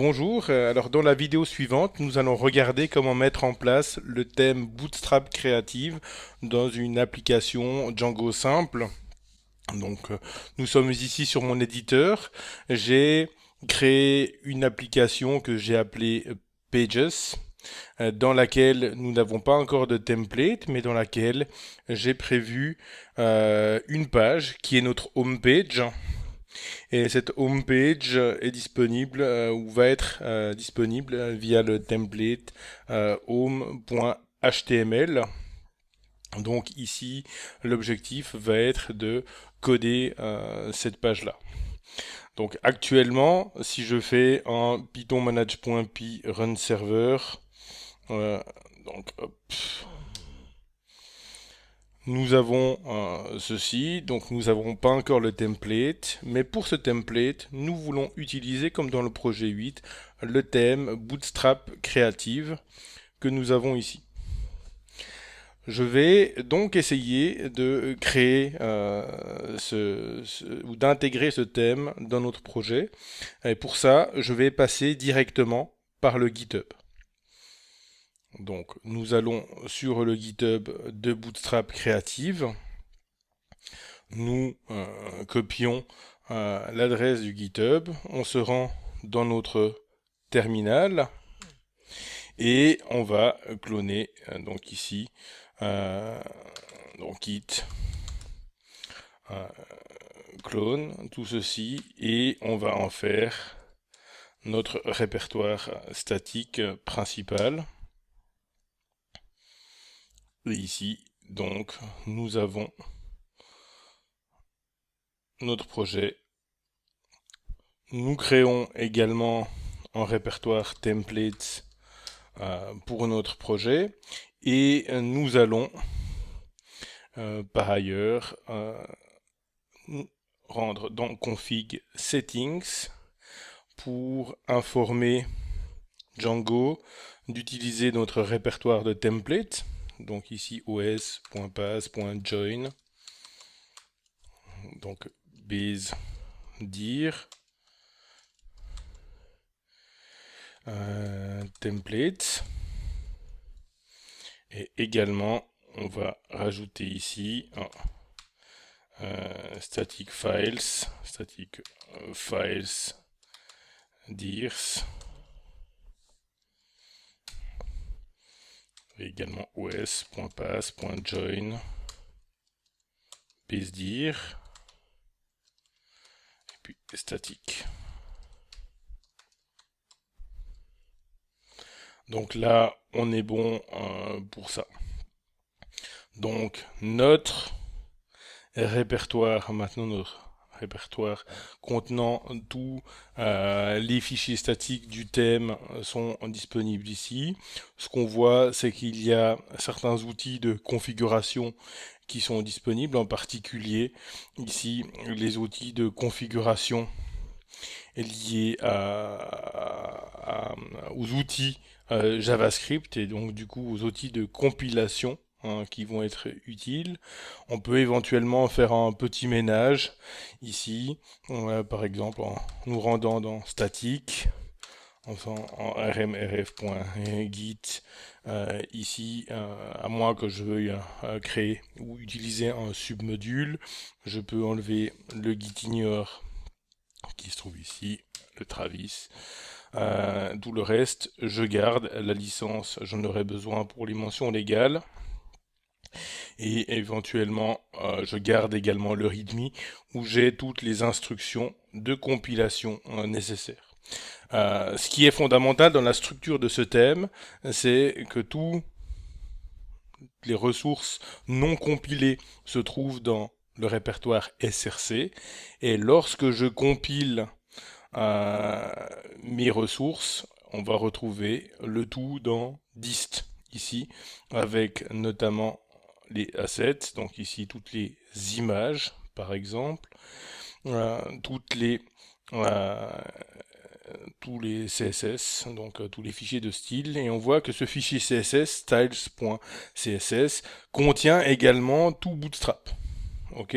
Bonjour, alors dans la vidéo suivante, nous allons regarder comment mettre en place le thème Bootstrap Creative dans une application Django simple. Donc nous sommes ici sur mon éditeur. J'ai créé une application que j'ai appelée Pages, dans laquelle nous n'avons pas encore de template, mais dans laquelle j'ai prévu une page qui est notre home page. Et cette home page est disponible ou va être disponible via le template home.html. Donc ici, l'objectif va être de coder cette page-là. Donc actuellement, si je fais un python manage.py run server, euh, donc hop, nous avons ceci, donc nous n'avons pas encore le template, mais pour ce template, nous voulons utiliser, comme dans le projet 8, le thème Bootstrap Creative que nous avons ici. Je vais donc essayer de créer ou d'intégrer ce thème dans notre projet. Et pour ça, je vais passer directement par le GitHub. Donc, nous allons sur le GitHub de Bootstrap Creative. Nous copions l'adresse du GitHub. On se rend dans notre terminal et on va cloner donc ici donc git clone tout ceci et on va en faire notre répertoire statique principal. Et ici, donc, nous avons notre projet. Nous créons également un répertoire templates pour notre projet et nous allons par ailleurs rendre dans config settings pour informer Django d'utiliser notre répertoire de templates. Donc ici os.pass.join, donc base dir templates, et également on va rajouter ici static files dirs, et également os.pass.join base dir et puis statique. Donc là, on est bon pour ça. Donc notre répertoire, maintenant notre répertoire contenant tous les fichiers statiques du thème sont disponibles ici. Ce qu'on voit, c'est qu'il y a certains outils de configuration qui sont disponibles, en particulier ici les outils de configuration liés aux outils JavaScript et donc du coup aux outils de compilation qui vont être utiles. On peut éventuellement faire un petit ménage ici, par exemple en nous rendant dans statique, en faisant en rmrf.git ici, à moins que je veuille créer ou utiliser un submodule, je peux enlever le gitignore qui se trouve ici, le Travis. Tout le reste, je garde la licence, j'en aurai besoin pour les mentions légales. Et éventuellement, je garde également le README où j'ai toutes les instructions de compilation nécessaires. Ce qui est fondamental dans la structure de ce thème, c'est que toutes les ressources non compilées se trouvent dans le répertoire SRC, et lorsque je compile mes ressources, on va retrouver le tout dans dist ici, avec notamment les assets, donc ici toutes les images par exemple, toutes les tous les CSS, donc tous les fichiers de style, et on voit que ce fichier CSS, styles.css, contient également tout Bootstrap. Ok,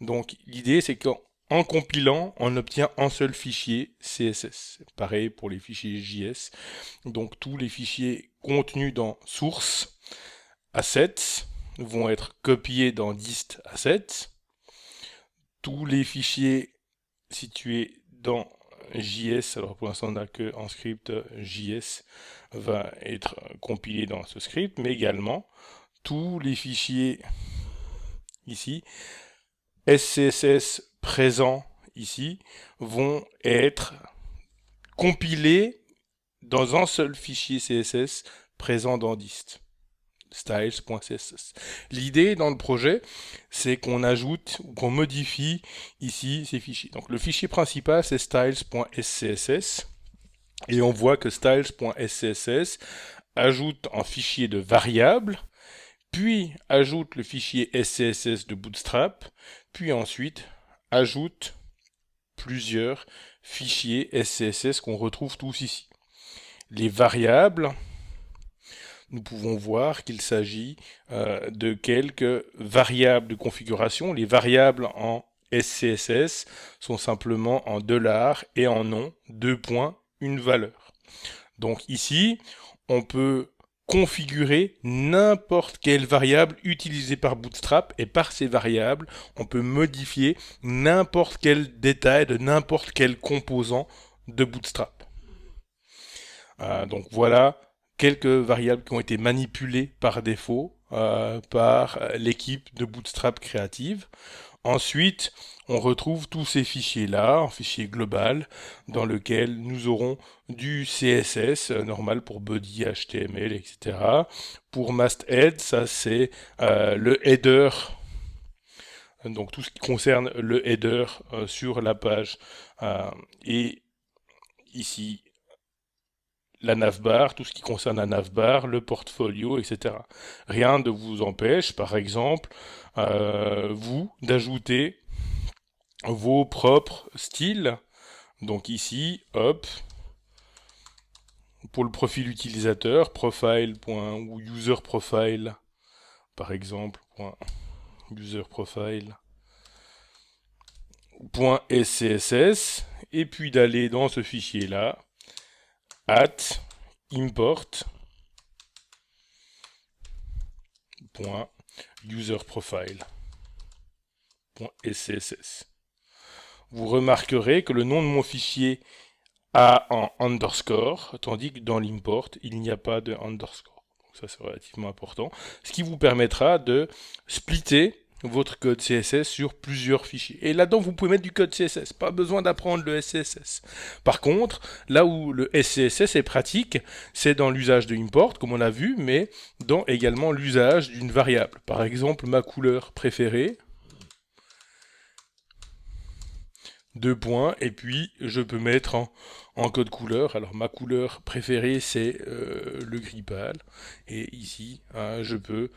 donc l'idée c'est qu'en En compilant, on obtient un seul fichier CSS. Pareil pour les fichiers JS. Donc tous les fichiers contenus dans source assets vont être copiés dans dist assets. Tous les fichiers situés dans JS, alors pour l'instant on n'a que en script JS, va être compilé dans ce script, mais également tous les fichiers ici SCSS présents ici vont être compilés dans un seul fichier CSS présent dans dist styles.css. L'idée dans le projet, c'est qu'on ajoute ou qu'on modifie ici ces fichiers. Donc le fichier principal, c'est styles.scss et on voit que styles.scss ajoute un fichier de variables, puis ajoute le fichier SCSS de Bootstrap, puis ensuite ajoute plusieurs fichiers SCSS qu'on retrouve tous ici. Les variables, nous pouvons voir qu'il s'agit de quelques variables de configuration. Les variables en SCSS sont simplement en $ et en nom, deux points, une valeur. Donc ici, on peut configurer n'importe quelle variable utilisée par Bootstrap, et par ces variables, on peut modifier n'importe quel détail de n'importe quel composant de Bootstrap. Donc voilà quelques variables qui ont été manipulées par défaut par l'équipe de Bootstrap Creative. Ensuite, on retrouve tous ces fichiers-là, en fichier global, dans lequel nous aurons du CSS, normal pour body, HTML, etc. Pour masthead, ça c'est le header, donc tout ce qui concerne le header sur la page. Et ici, la navbar, tout ce qui concerne la navbar, le portfolio, etc. Rien ne vous empêche, par exemple, vous, d'ajouter vos propres styles. Donc ici, hop, pour le profil utilisateur, profile. Ou user profile, par exemple, user profile. .scss, et puis d'aller dans ce fichier-là, @import .userprofile.scss. Vous remarquerez que le nom de mon fichier a un underscore, tandis que dans l'import, il n'y a pas de underscore. Donc ça, c'est relativement important. Ce qui vous permettra de splitter votre code CSS sur plusieurs fichiers. Et là-dedans, vous pouvez mettre du code CSS. Pas besoin d'apprendre le SCSS. Par contre, là où le SCSS est pratique, c'est dans l'usage de import, comme on l'a vu, mais dans également l'usage d'une variable. Par exemple, ma couleur préférée, deux points, et puis je peux mettre en code couleur. Alors ma couleur préférée c'est le gris pâle, et ici je peux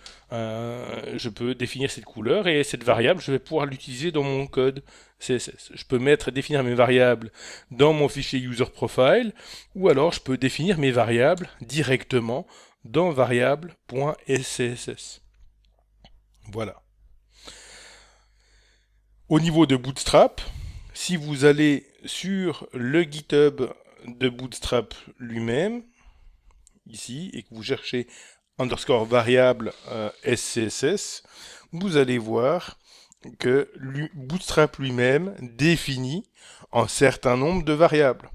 définir cette couleur, et cette variable je vais pouvoir l'utiliser dans mon code CSS. Je peux définir mes variables dans mon fichier user profile, ou alors je peux définir mes variables directement dans variable.scss. Voilà. Au niveau de Bootstrap, si vous allez sur le GitHub de Bootstrap lui-même, ici, et que vous cherchez underscore variable SCSS, vous allez voir que Bootstrap lui-même définit un certain nombre de variables.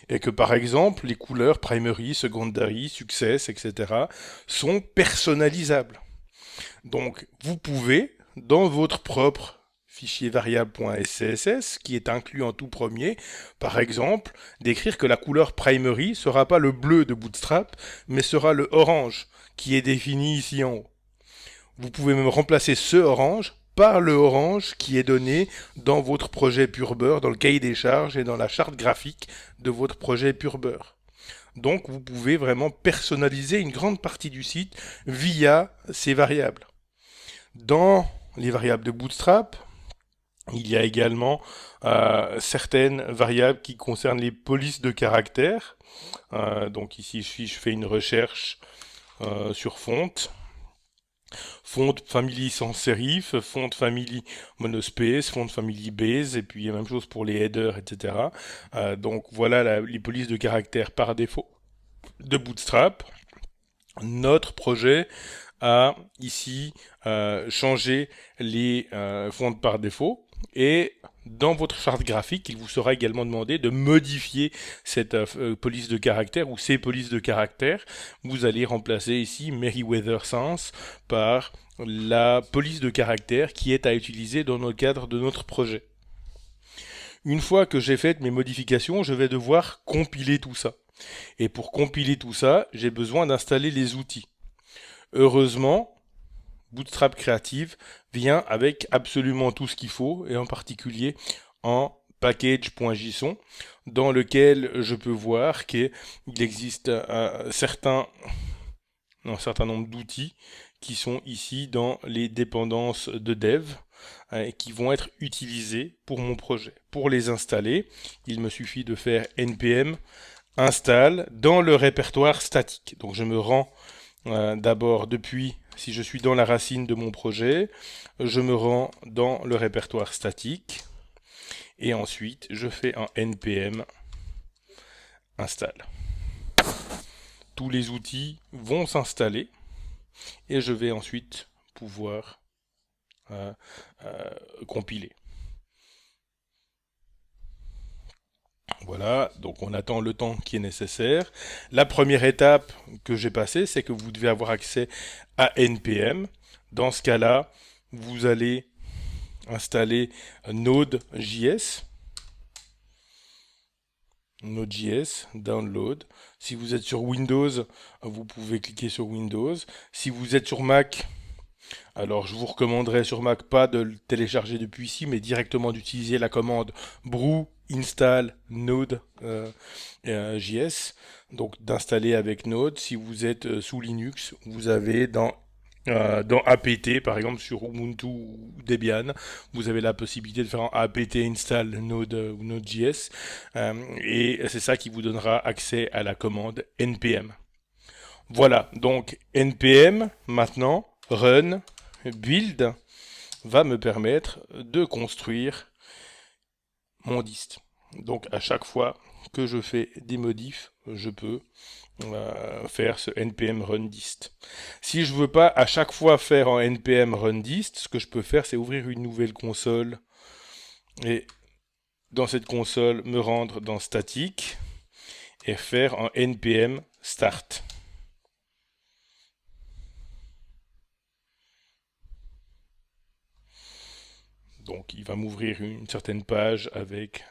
Et que par exemple, les couleurs primary, secondary, success, etc. sont personnalisables. Donc, vous pouvez, dans votre propre fichier variable.scss, qui est inclus en tout premier, par exemple, d'écrire que la couleur primary sera pas le bleu de Bootstrap, mais sera le orange, qui est défini ici en haut. Vous pouvez même remplacer ce orange par le orange qui est donné dans votre projet Purebird, dans le cahier des charges et dans la charte graphique de votre projet Purebird. Donc vous pouvez vraiment personnaliser une grande partie du site via ces variables. Dans les variables de Bootstrap, il y a également certaines variables qui concernent les polices de caractères. Donc ici, je fais une recherche sur fonte. Font family sans serif, font family monospace, font family base, et puis il y a la même chose pour les headers, etc. Donc voilà les polices de caractère par défaut de Bootstrap. Notre projet a ici changé les fonds par défaut, et dans votre charte graphique, il vous sera également demandé de modifier cette police de caractère ou ces polices de caractère. Vous allez remplacer ici Meriwether Sans par la police de caractère qui est à utiliser dans le cadre de notre projet. Une fois que j'ai fait mes modifications, je vais devoir compiler tout ça. Et pour compiler tout ça, j'ai besoin d'installer les outils. Heureusement, Bootstrap Creative vient avec absolument tout ce qu'il faut, et en particulier en package.json, dans lequel je peux voir qu'il existe un certain nombre d'outils qui sont ici dans les dépendances de dev et qui vont être utilisés pour mon projet. Pour les installer, il me suffit de faire npm install dans le répertoire statique. Donc je me rends d'abord depuis, si je suis dans la racine de mon projet, je me rends dans le répertoire statique et ensuite je fais un npm install. Tous les outils vont s'installer et je vais ensuite pouvoir compiler. Voilà, donc on attend le temps qui est nécessaire. La première étape que j'ai passée, c'est que vous devez avoir accès à npm. Dans ce cas-là, vous allez installer Node.js. Node.js, download. Si vous êtes sur Windows, vous pouvez cliquer sur Windows. Si vous êtes sur Mac, alors je vous recommanderais sur Mac pas de le télécharger depuis ici, mais directement d'utiliser la commande brew install Node.js, donc d'installer avec Node. Si vous êtes sous Linux, vous avez dans apt, par exemple sur Ubuntu ou Debian, vous avez la possibilité de faire un apt install Node ou Node.js, et c'est ça qui vous donnera accès à la commande npm. Voilà, donc npm maintenant run build va me permettre de construire mon dist. Donc à chaque fois que je fais des modifs, je peux faire ce npm run dist. Si je veux pas à chaque fois faire en npm run dist, ce que je peux faire, c'est ouvrir une nouvelle console et dans cette console me rendre dans statique et faire en npm start. Donc il va m'ouvrir une certaine page avec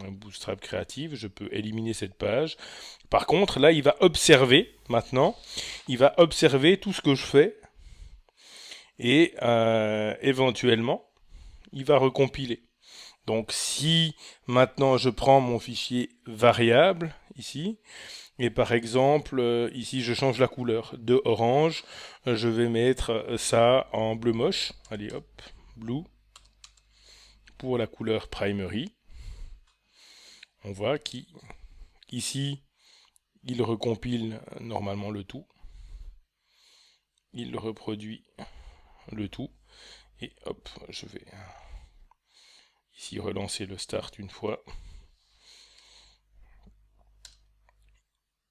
un Bootstrap Creative. Je peux éliminer cette page. Par contre, là, il va observer maintenant. Il va observer tout ce que je fais. Et éventuellement, il va recompiler. Donc si maintenant je prends mon fichier variable ici, et par exemple ici je change la couleur de orange, je vais mettre ça en bleu moche. Allez hop, blue pour la couleur primary. On voit qu'ici il recompile normalement le tout. Il reproduit le tout. Et hop, je vais ici relancer le start une fois.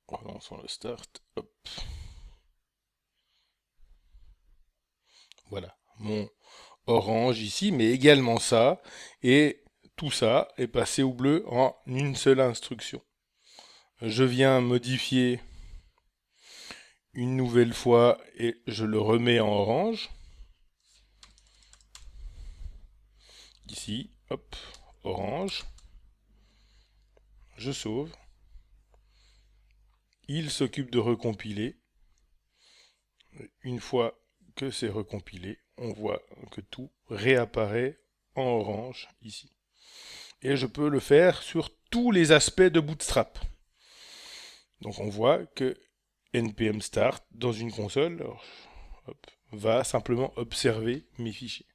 Relançons le start. Hop. Voilà, mon orange ici, mais également ça. Et tout ça est passé au bleu en une seule instruction. Je viens modifier une nouvelle fois et je le remets en orange. Ici, hop, orange. Je sauve. Il s'occupe de recompiler. Une fois que c'est recompilé, on voit que tout réapparaît en orange ici. Et je peux le faire sur tous les aspects de Bootstrap. Donc on voit que npm start dans une console va simplement observer mes fichiers.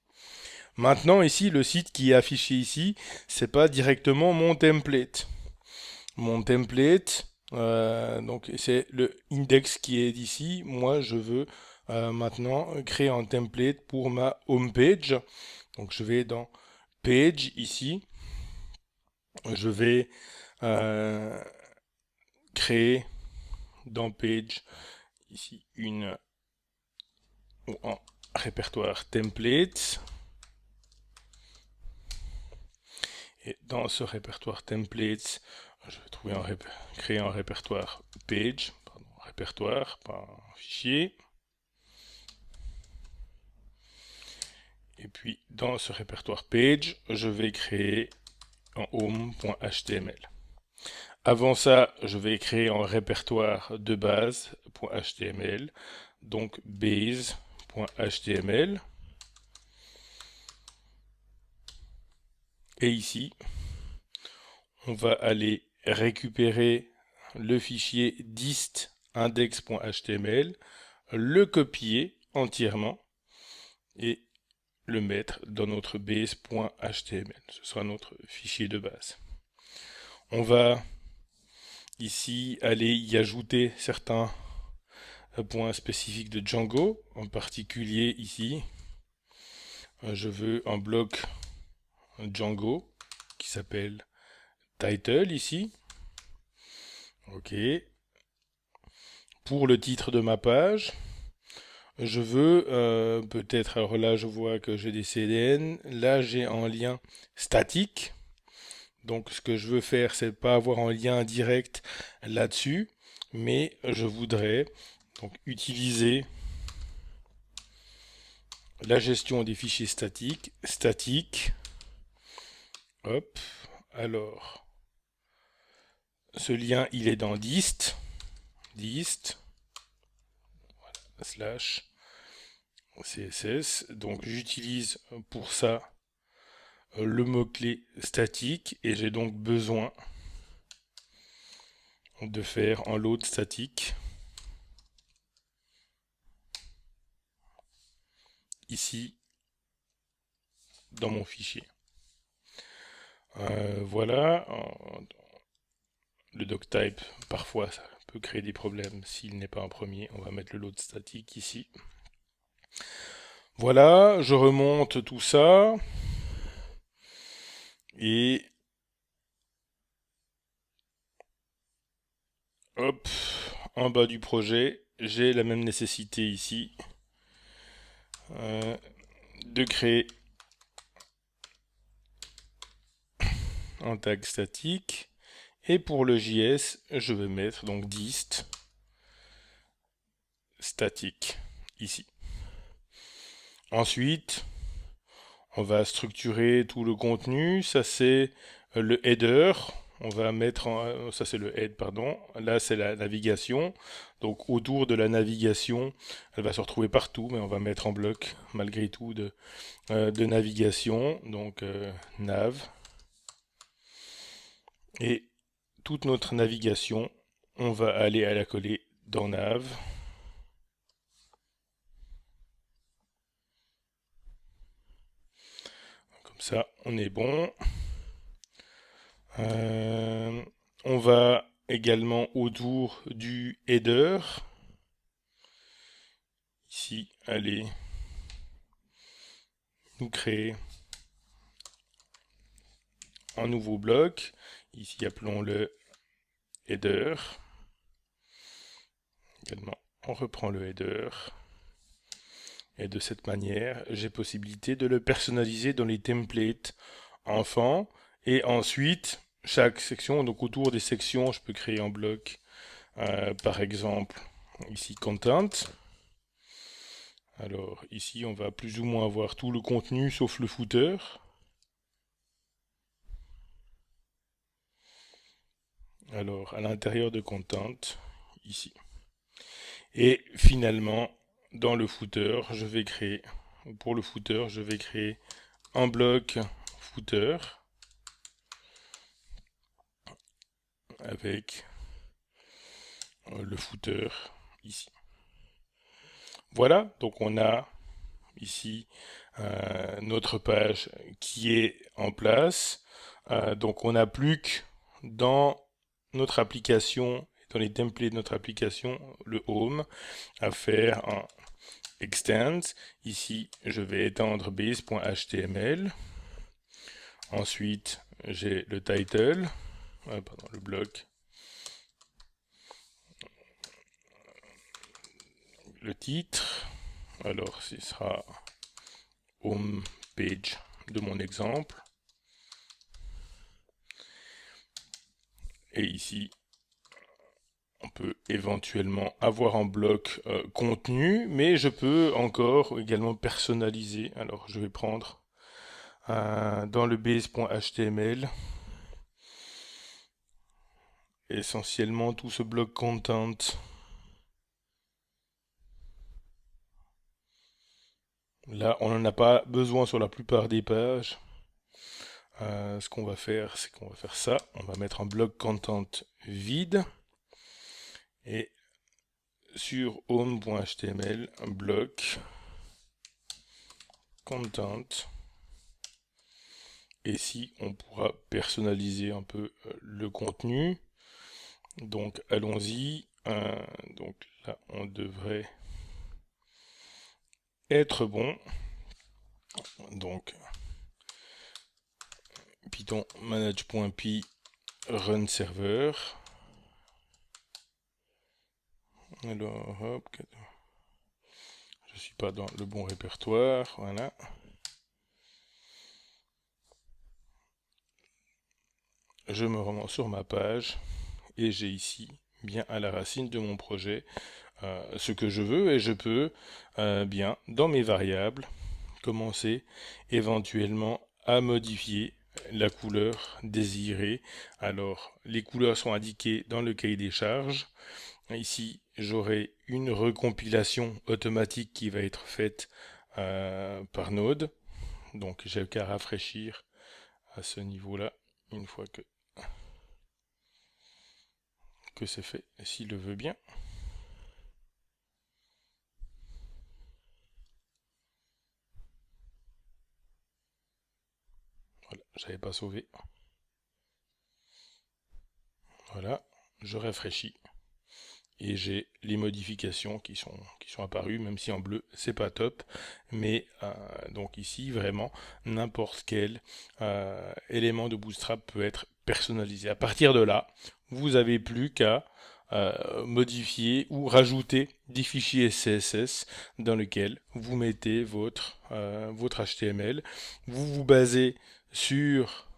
Maintenant ici, le site qui est affiché ici, c'est pas directement mon template. Mon template, donc c'est le index qui est ici. Moi, je veux maintenant créer un template pour ma home page. Donc je vais dans Page ici. Je vais créer dans Page ici un répertoire templates. Et dans ce répertoire templates, je vais créer un répertoire page, pardon, répertoire, pas un fichier. Et puis dans ce répertoire page, je vais créer un home.html. Avant ça, je vais créer un répertoire de base.html, donc base.html. Et ici, on va aller récupérer le fichier dist index.html, le copier entièrement et le mettre dans notre base.html. Ce sera notre fichier de base. On va ici aller y ajouter certains points spécifiques de Django. En particulier ici, je veux un bloc Django qui s'appelle title ici. Ok. Pour le titre de ma page, je veux peut-être, alors là je vois que j'ai des CDN, là j'ai un lien statique. Donc ce que je veux faire, c'est pas avoir un lien direct là-dessus, mais je voudrais donc utiliser la gestion des fichiers statiques, statique. Hop, alors ce lien il est dans dist, slash CSS. Donc j'utilise pour ça le mot-clé statique et j'ai donc besoin de faire un load statique ici dans mon fichier. Voilà, le doctype parfois ça peut créer des problèmes s'il n'est pas en premier. On va mettre le load statique ici. Voilà, je remonte tout ça et hop, en bas du projet, j'ai la même nécessité ici de créer un tag statique. Et pour le JS, je vais mettre donc dist statique ici. Ensuite, on va structurer tout le contenu. Ça c'est le header. On va mettre ça c'est le head, pardon. Là c'est la navigation. Donc autour de la navigation, elle va se retrouver partout, mais on va mettre en bloc malgré tout de navigation. Donc nav. Et toute notre navigation, on va aller à la coller dans nav. Comme ça, on est bon. On va également autour du header. Ici, aller nous créer un nouveau bloc. Ici, appelons-le header. Également, on reprend le header. Et de cette manière, j'ai possibilité de le personnaliser dans les templates enfants. Et ensuite, chaque section, donc autour des sections, je peux créer un bloc. Par exemple, ici, content. Alors, ici, on va plus ou moins avoir tout le contenu, sauf le footer. Alors, à l'intérieur de content, ici. Et finalement, dans le footer, pour le footer, je vais créer un bloc footer avec le footer ici. Voilà, donc on a ici notre page qui est en place. Donc on n'a plus que dans notre application, dans les templates de notre application, le home, à faire un extends. Ici, je vais étendre base.html. Ensuite, j'ai le title, pardon, le bloc, le titre. Alors, ce sera home page de mon exemple. Et ici, on peut éventuellement avoir en bloc contenu, mais je peux encore également personnaliser. Alors, je vais prendre dans le base.html essentiellement tout ce bloc content. Là, on n'en a pas besoin sur la plupart des pages. Ce qu'on va faire, c'est qu'on va faire ça. On va mettre un bloc content vide. Et sur home.html, un bloc content. Et ici, on pourra personnaliser un peu le contenu. Donc, allons-y. Donc là, on devrait être bon. Donc, Python manage.py run server. Alors, hop, je suis pas dans le bon répertoire, voilà. Je me rends sur ma page et j'ai ici, bien à la racine de mon projet, ce que je veux, et je peux, bien, dans mes variables, commencer éventuellement à modifier la couleur désirée. Alors, les couleurs sont indiquées dans le cahier des charges. Ici, j'aurai une recompilation automatique qui va être faite par Node. Donc, j'ai qu'à rafraîchir à ce niveau-là, une fois que c'est fait, s'il le veut bien. Voilà, j'avais pas sauvé. Voilà, je rafraîchis. Et j'ai les modifications qui sont apparues, même si en bleu c'est pas top, mais donc ici vraiment n'importe quel élément de Bootstrap peut être personnalisé. À partir de là, vous n'avez plus qu'à modifier ou rajouter des fichiers CSS dans lesquels vous mettez votre HTML. Vous vous basez sur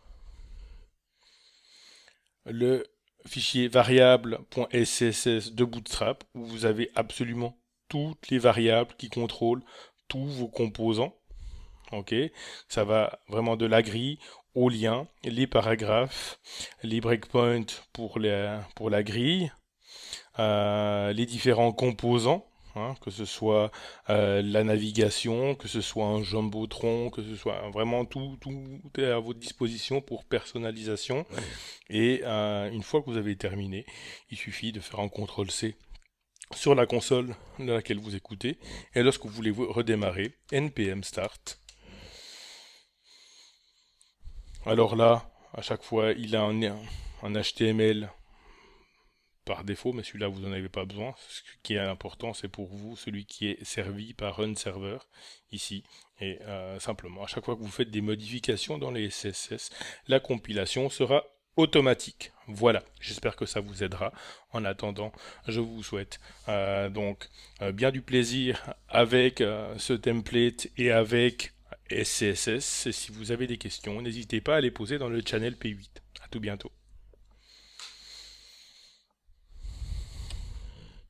le fichier variable.scss de Bootstrap où vous avez absolument toutes les variables qui contrôlent tous vos composants. Ok, ça va vraiment de la grille aux liens, les paragraphes, les breakpoints pour la grille, les différents composants, hein, que ce soit la navigation, que ce soit un jumbotron, que ce soit vraiment tout est à votre disposition pour personnalisation. Et une fois que vous avez terminé, il suffit de faire un CTRL-C sur la console de laquelle vous écoutez, et lorsque vous voulez redémarrer, npm start. Alors là, à chaque fois, il a un HTML par défaut, mais celui-là, vous n'en avez pas besoin. Ce qui est important, c'est pour vous, celui qui est servi par run server, ici. Et simplement, à chaque fois que vous faites des modifications dans les CSS, la compilation sera automatique. Voilà, j'espère que ça vous aidera. En attendant, je vous souhaite bien du plaisir avec ce template et avec SCSS. Si vous avez des questions, n'hésitez pas à les poser dans le channel P8. À tout bientôt.